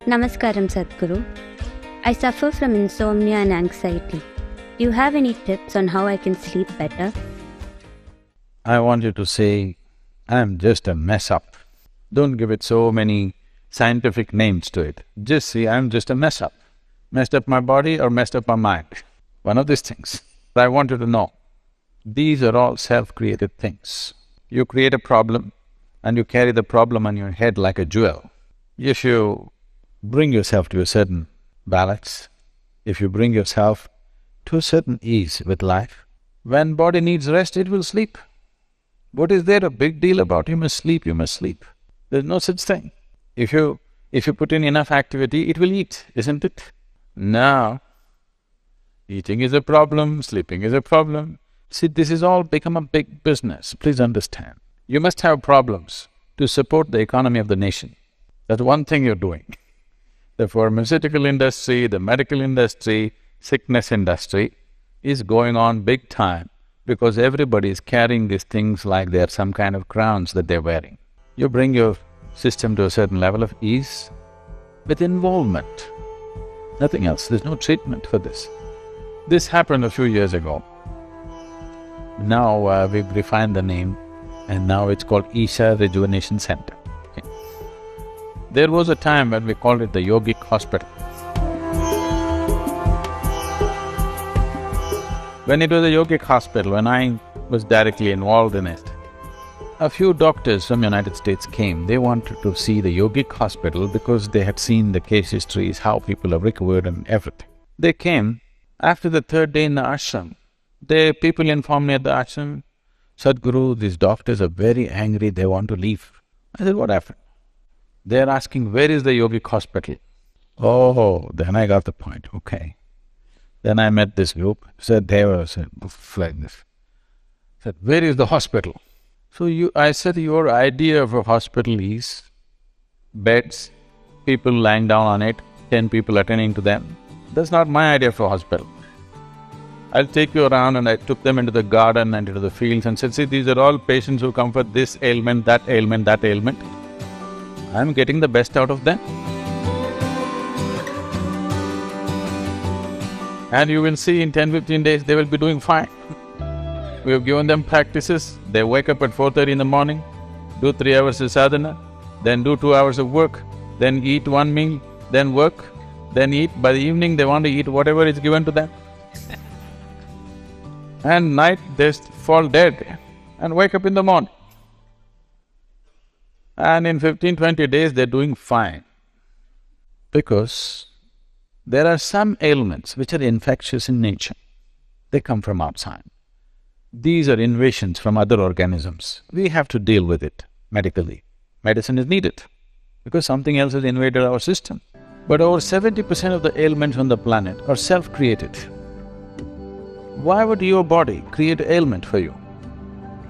Namaskaram Sadhguru. I suffer from insomnia and anxiety. Do you have any tips on how I can sleep better? I want you to say, I'm just a mess up. Don't give it so many scientific names to it. Just say, I'm just a mess up. Messed up my body or messed up my mind. One of these things. I want you to know, these are all self-created things. You create a problem and you carry the problem on your head like a jewel. If you bring yourself to a certain balance, if you bring yourself to a certain ease with life, when body needs rest, it will sleep. What is there a big deal about? You must sleep, you must sleep. There's no such thing. If you put in enough activity, it will eat, isn't it? Now, eating is a problem, sleeping is a problem. See, this is all become a big business, please understand. You must have problems to support the economy of the nation. That's one thing you're doing. The pharmaceutical industry, the medical industry, sickness industry is going on big time because everybody is carrying these things like they're some kind of crowns that they're wearing. You bring your system to a certain level of ease with involvement, nothing else. There's no treatment for this. This happened a few years ago. Now we've refined the name and now it's called Isha Rejuvenation Center. Okay. There was a time when we called it the yogic hospital. When it was a yogic hospital, when I was directly involved in it, a few doctors from United States came. They wanted to see the yogic hospital because they had seen the case histories, how people have recovered and everything. They came. After the third day in the ashram, people informed me at the ashram, Sadhguru, these doctors are very angry, they want to leave. I said, what happened? They're asking, where is the yogic hospital? Oh, then I got the point, okay. Then I met this group, said they were like this. Said, where is the hospital? So I said, your idea of a hospital is beds, people lying down on it, 10 people attending to them. That's not my idea of a hospital. I'll take you around, and I took them into the garden and into the fields and said, see, these are all patients who come for this ailment, that ailment, that ailment. I'm getting the best out of them. And you will see in 10-15 days, they will be doing fine. We have given them practices, they wake up at 4:30 in the morning, do 3 hours of sadhana, then do 2 hours of work, then eat one meal, then work, then eat. By the evening, they want to eat whatever is given to them. And night, they fall dead and wake up in the morning. And in 15-20 days, they're doing fine. Because there are some ailments which are infectious in nature. They come from outside. These are invasions from other organisms. We have to deal with it medically. Medicine is needed because something else has invaded our system. But over 70% of the ailments on the planet are self-created. Why would your body create an ailment for you?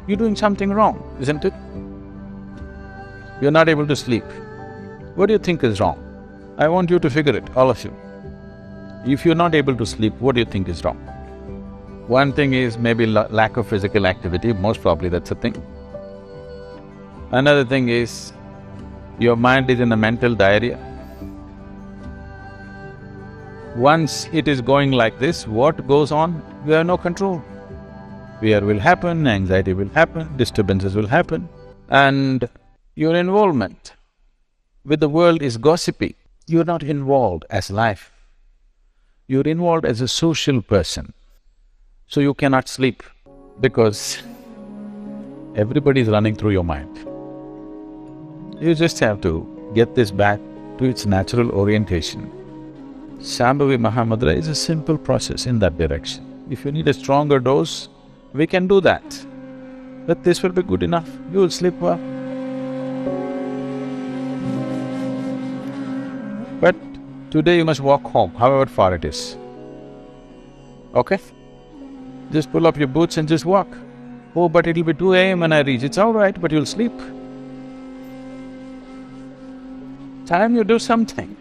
You're doing something wrong, isn't it? You're not able to sleep. What do you think is wrong? I want you to figure it, all of you. If you're not able to sleep, what do you think is wrong? One thing is maybe lack of physical activity, most probably that's a thing. Another thing is, your mind is in a mental diarrhea. Once it is going like this, what goes on, we have no control. Fear will happen, anxiety will happen, disturbances will happen, and your involvement with the world is gossipy. You're not involved as life. You're involved as a social person. So you cannot sleep because everybody is running through your mind. You just have to get this back to its natural orientation. Shambhavi Mahamudra is a simple process in that direction. If you need a stronger dose, we can do that. But this will be good enough, you will sleep well. But today you must walk home, however far it is. Okay? Just pull up your boots and just walk. Oh, but it'll be 2 a.m. when I reach. It's all right, but you'll sleep. Time you do something.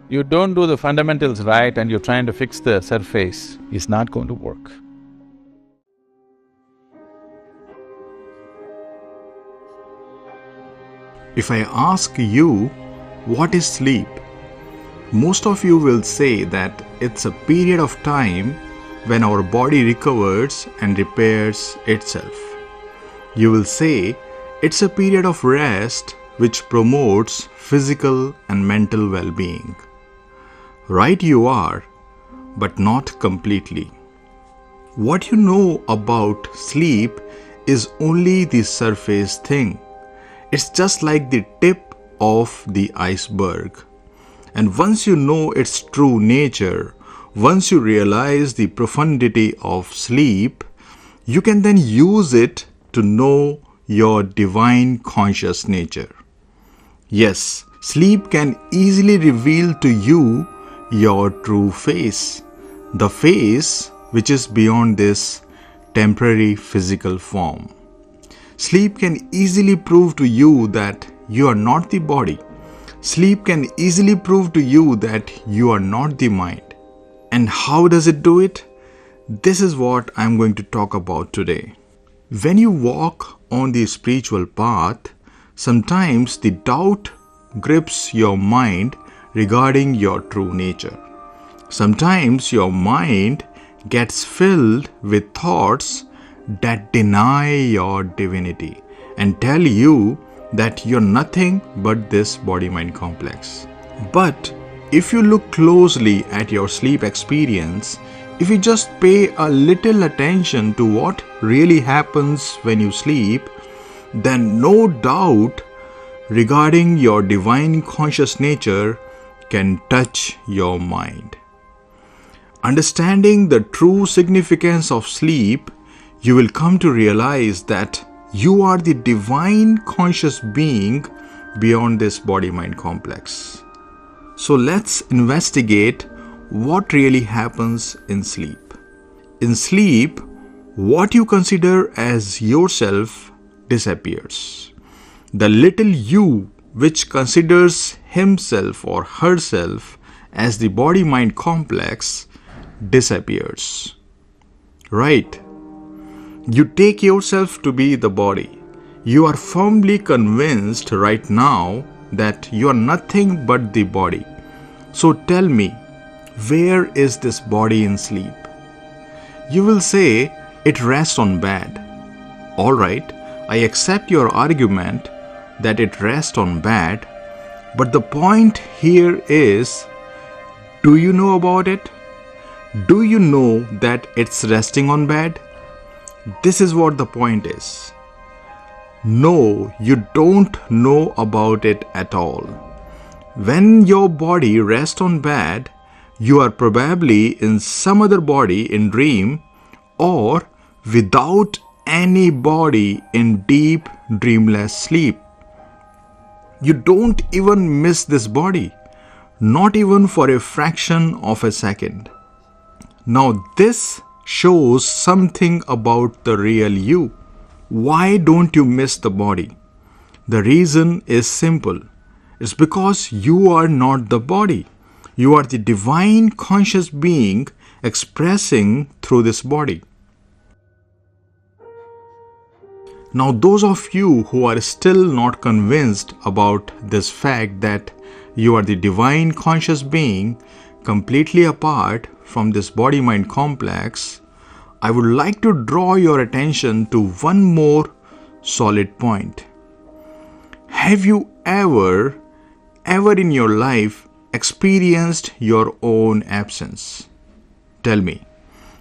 You don't do the fundamentals right and you're trying to fix the surface, it's not going to work. If I ask you What is sleep? Most of you will say that it's a period of time when our body recovers and repairs itself. You will say it's a period of rest which promotes physical and mental well-being. Right you are, but not completely. What you know about sleep is only the surface thing. It's just like the tip of the iceberg. And once you know its true nature, once you realize the profundity of sleep, you can then use it to know your divine conscious nature. Yes, sleep can easily reveal to you your true face, the face which is beyond this temporary physical form. Sleep can easily prove to you that you are not the body. Sleep can easily prove to you that you are not the mind. And how does it do it? This is what I'm going to talk about today. When you walk on the spiritual path, sometimes the doubt grips your mind regarding your true nature. Sometimes your mind gets filled with thoughts that deny your divinity and tell you that you're nothing but this body-mind complex. But if you look closely at your sleep experience, if you just pay a little attention to what really happens when you sleep, then no doubt regarding your divine conscious nature can touch your mind. Understanding the true significance of sleep, you will come to realize that you are the divine conscious being beyond this body-mind complex. So let's investigate what really happens in sleep. In sleep, what you consider as yourself disappears. The little you which considers himself or herself as the body-mind complex disappears. Right? You take yourself to be the body. You are firmly convinced right now that you are nothing but the body. So tell me, where is this body in sleep? You will say it rests on bed. Alright, I accept your argument that it rests on bed, but the point here is, do you know about it? Do you know that it's resting on bed? This is what the point is. No, you don't know about it at all. When your body rests on bed, you are probably in some other body in dream or without any body in deep dreamless sleep. You don't even miss this body, not even for a fraction of a second. Now this shows something about the real you. Why don't you miss the body? The reason is simple. It's because you are not the body. You are the divine conscious being expressing through this body. Now those of you who are still not convinced about this fact that you are the divine conscious being completely apart from this body-mind complex, I would like to draw your attention to one more solid point. Have you ever in your life experienced your own absence? Tell me,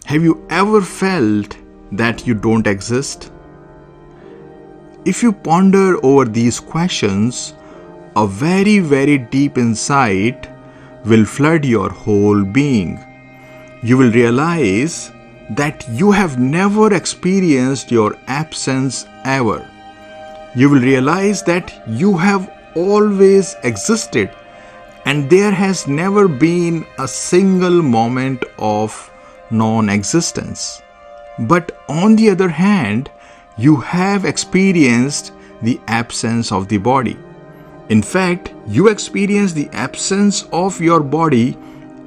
have you ever felt that you don't exist? If you ponder over these questions, a very, very deep insight will flood your whole being. You will realize that you have never experienced your absence ever. You will realize that you have always existed and there has never been a single moment of non-existence. But on the other hand, you have experienced the absence of the body. In fact, you experience the absence of your body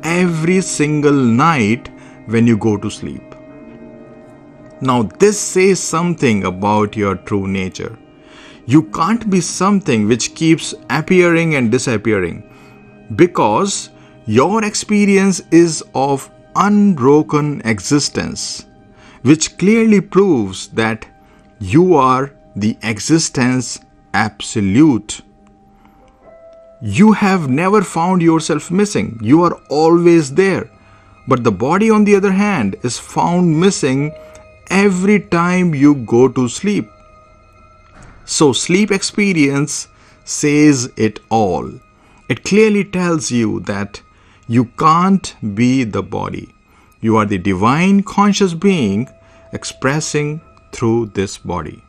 every single night when you go to sleep. Now, this says something about your true nature. You can't be something which keeps appearing and disappearing, because your experience is of unbroken existence, which clearly proves that you are the existence absolute. You have never found yourself missing. You are always there. But the body, on the other hand, is found missing every time you go to sleep. So sleep experience says it all. It clearly tells you that you can't be the body. You are the divine conscious being expressing through this body.